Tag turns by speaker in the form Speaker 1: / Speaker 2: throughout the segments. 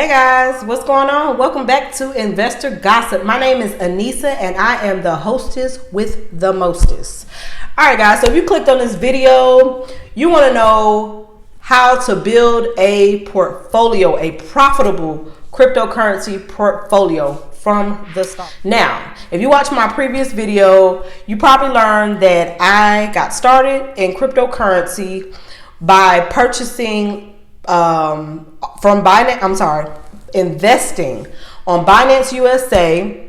Speaker 1: Hey guys, what's going on? Welcome back to Investor Gossip. My name is Anissa and I am the hostess with the mostest. All right guys, so if you clicked on this video, you want to know how to build a portfolio, a profitable cryptocurrency portfolio from the start. Now, if you watch my previous video, you probably learned that I got started in cryptocurrency by purchasing investing on Binance USA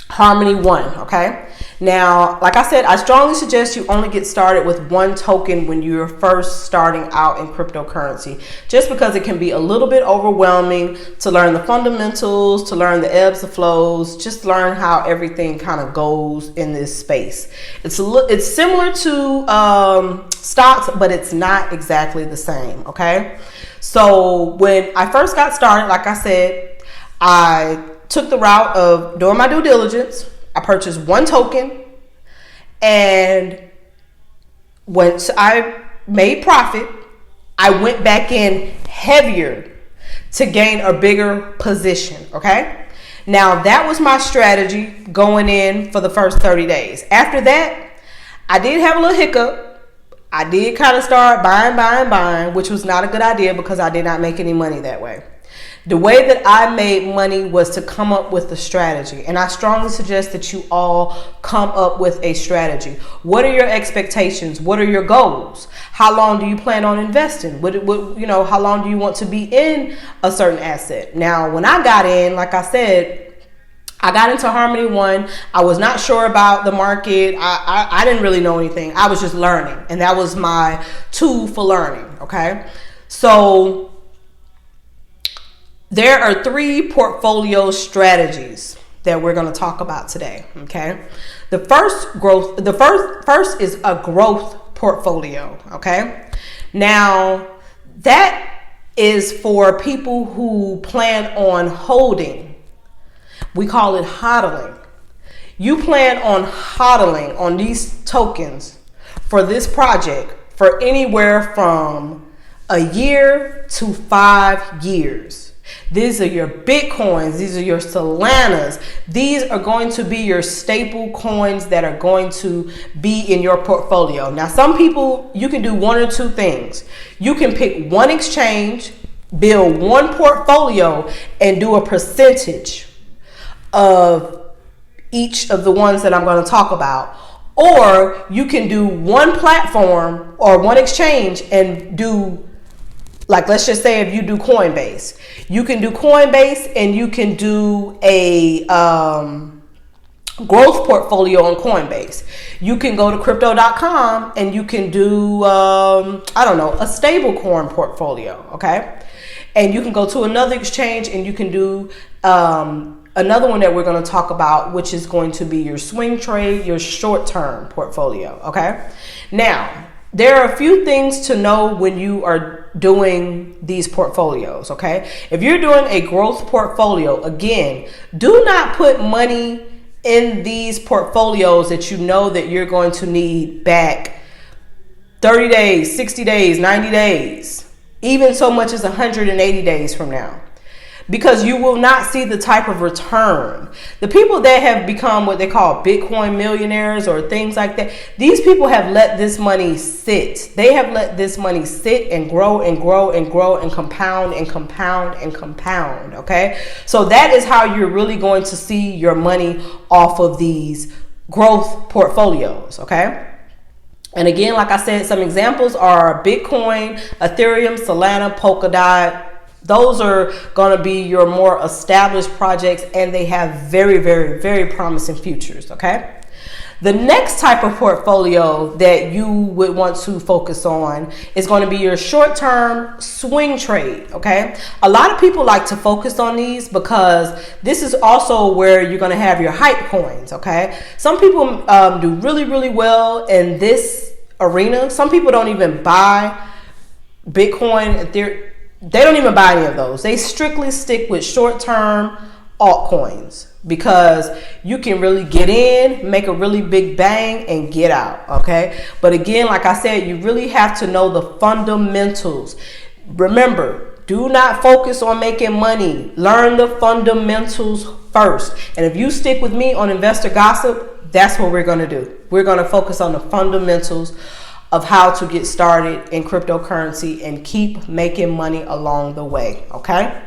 Speaker 1: Harmony One. Okay, now like I said, I strongly suggest you only get started with one token when you're first starting out in cryptocurrency, just because it can be a little bit overwhelming to learn the fundamentals, to learn the ebbs and flows, just learn how everything kind of goes in this space. It's similar to stocks, but it's not exactly the same. Okay, so when I first got started, like I said, I took the route of doing my due diligence. I purchased one token, and once I made profit, I went back in heavier to gain a bigger position. Okay, now that was my strategy going in for the first 30 days. After that, I did have a little hiccup. I did kind of start buying, which was not a good idea because I did not make any money that way. The way that I made money was to come up with a strategy, and I strongly suggest that you all come up with a strategy. What are your expectations? What are your goals? How long do you plan on investing? How long do you want to be in a certain asset? Now, when I got in, like I said, I got into Harmony One. I was not sure about the market. I didn't really know anything. I was just learning, and that was my tool for learning. Okay, so there are three portfolio strategies that we're going to talk about today. Okay, the first is a growth portfolio. Okay, now that is for people who plan on holding. We call it hodling. You plan on hodling on these tokens for this project for anywhere from a year to 5 years. These are your Bitcoins. These are your Solanas. These are going to be your staple coins that are going to be in your portfolio. Now, some people, you can do one or two things. You can pick one exchange, build one portfolio, and do a percentage of each of the ones that I'm going to talk about. Or you can do one platform or one exchange and do, like, let's just say if you do Coinbase, you can do Coinbase and you can do a growth portfolio on Coinbase. You can go to crypto.com and you can do, a stable coin portfolio. Okay. And you can go to another exchange and you can do, another one that we're going to talk about, which is going to be your swing trade, your short-term portfolio. Okay. Now, there are a few things to know when you are doing these portfolios. Okay. If you're doing a growth portfolio, again, do not put money in these portfolios that you know that you're going to need back 30 days, 60 days, 90 days, even so much as 180 days from now. Because you will not see the type of return. The people that have become what they call Bitcoin millionaires or things like that, these people have let this money sit. They have let this money sit and grow and grow and grow and compound and compound and compound. Okay, so that is how you're really going to see your money off of these growth portfolios. Okay. And again, like I said, some examples are Bitcoin, Ethereum, Solana, Polkadot. Those are going to be your more established projects, and they have very, very, very promising futures. Okay. The next type of portfolio that you would want to focus on is going to be your short-term swing trade. Okay. A lot of people like to focus on these because this is also where you're going to have your hype coins. Okay. Some people do really, really well in this arena. Some people don't even buy Bitcoin. They don't even buy any of those. They strictly stick with short-term altcoins because you can really get in, make a really big bang, and get out. Okay. But again, like I said, you really have to know the fundamentals. Remember, do not focus on making money. Learn the fundamentals first. And if you stick with me on Investor Gossip, that's what we're going to do. We're going to focus on the fundamentals of how to get started in cryptocurrency and keep making money along the way. Okay.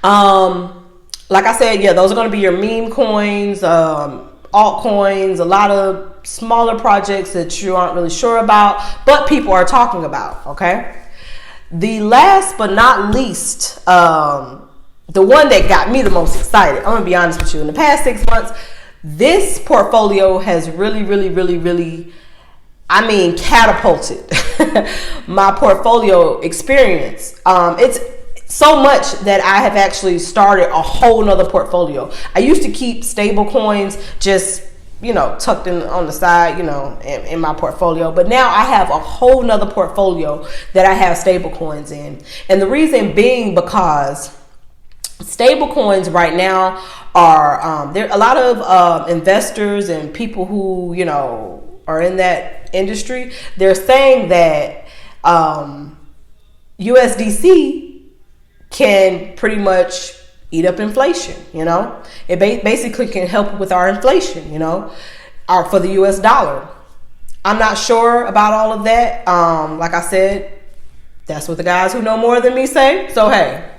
Speaker 1: Like I said, yeah, those are going to be your meme coins, altcoins, a lot of smaller projects that you aren't really sure about, but people are talking about. Okay. The last but not least, the one that got me the most excited, I'm going to be honest with you, in the past 6 months, this portfolio has really, catapulted my portfolio experience. It's so much that I have actually started a whole nother portfolio. I used to keep stable coins just, tucked in on the side, in my portfolio. But now I have a whole nother portfolio that I have stable coins in. And the reason being because stable coins right now are, there a lot of investors and people who, are in that industry. They're saying that USDC can pretty much eat up inflation. It basically can help with our inflation, for the US dollar. I'm not sure about all of that. Like I said, that's what the guys who know more than me say. So, hey,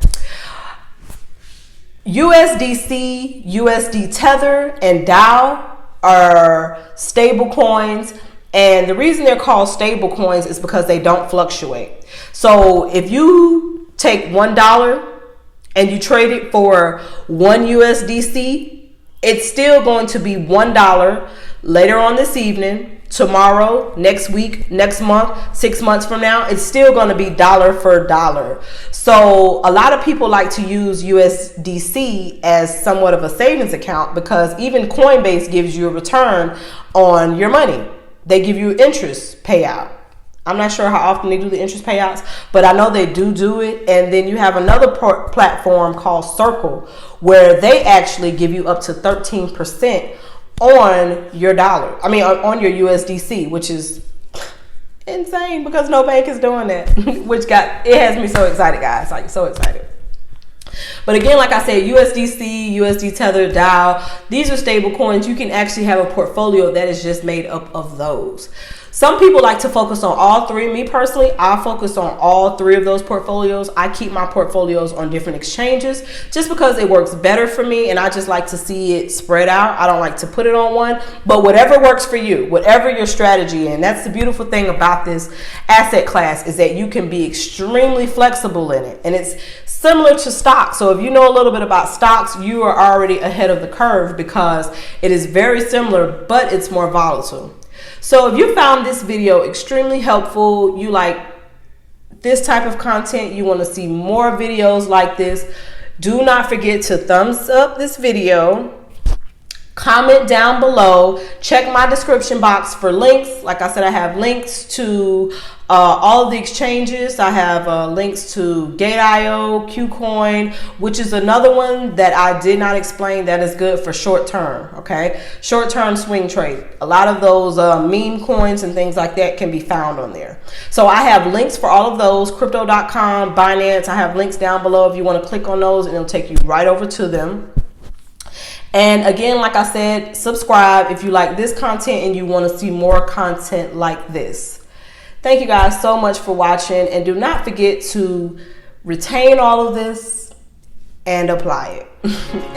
Speaker 1: USDC, USD Tether, and DAO are stable coins. And the reason they're called stable coins is because they don't fluctuate. So if you take $1 and you trade it for 1 USDC, it's still going to be $1 later on this evening, tomorrow, next week, next month, 6 months from now. It's still going to be dollar for dollar. So a lot of people like to use USDC as somewhat of a savings account because even Coinbase gives you a return on your money. They give you interest payout. I'm not sure how often they do the interest payouts, but I know they do it. And then you have another platform called Circle where they actually give you up to 13% on your dollar. On your USDC, which is insane because no bank is doing that, it has me so excited, guys, like so excited. But again, like I said, USDC, USD Tether, DAO, these are stable coins. You can actually have a portfolio that is just made up of those. Some people like to focus on all three. Me personally, I focus on all three of those portfolios. I keep my portfolios on different exchanges just because it works better for me and I just like to see it spread out. I don't like to put it on one, but whatever works for you, whatever your strategy. And that's the beautiful thing about this asset class is that you can be extremely flexible in it. And it's similar to stocks. So if you know a little bit about stocks, you are already ahead of the curve because it is very similar, but it's more volatile. So if you found this video extremely helpful, you like this type of content, you want to see more videos like this, do not forget to thumbs up this video, comment down below, check my description box for links. Like I said, I have links to all of the exchanges. I have links to Gate.io, KuCoin, which is another one that I did not explain that is good for short term. Okay, short term swing trade. A lot of those meme coins and things like that can be found on there. So I have links for all of those. Crypto.com, Binance. I have links down below if you want to click on those, and it'll take you right over to them. And again, like I said, subscribe if you like this content and you want to see more content like this. Thank you guys so much for watching, and do not forget to retain all of this and apply it.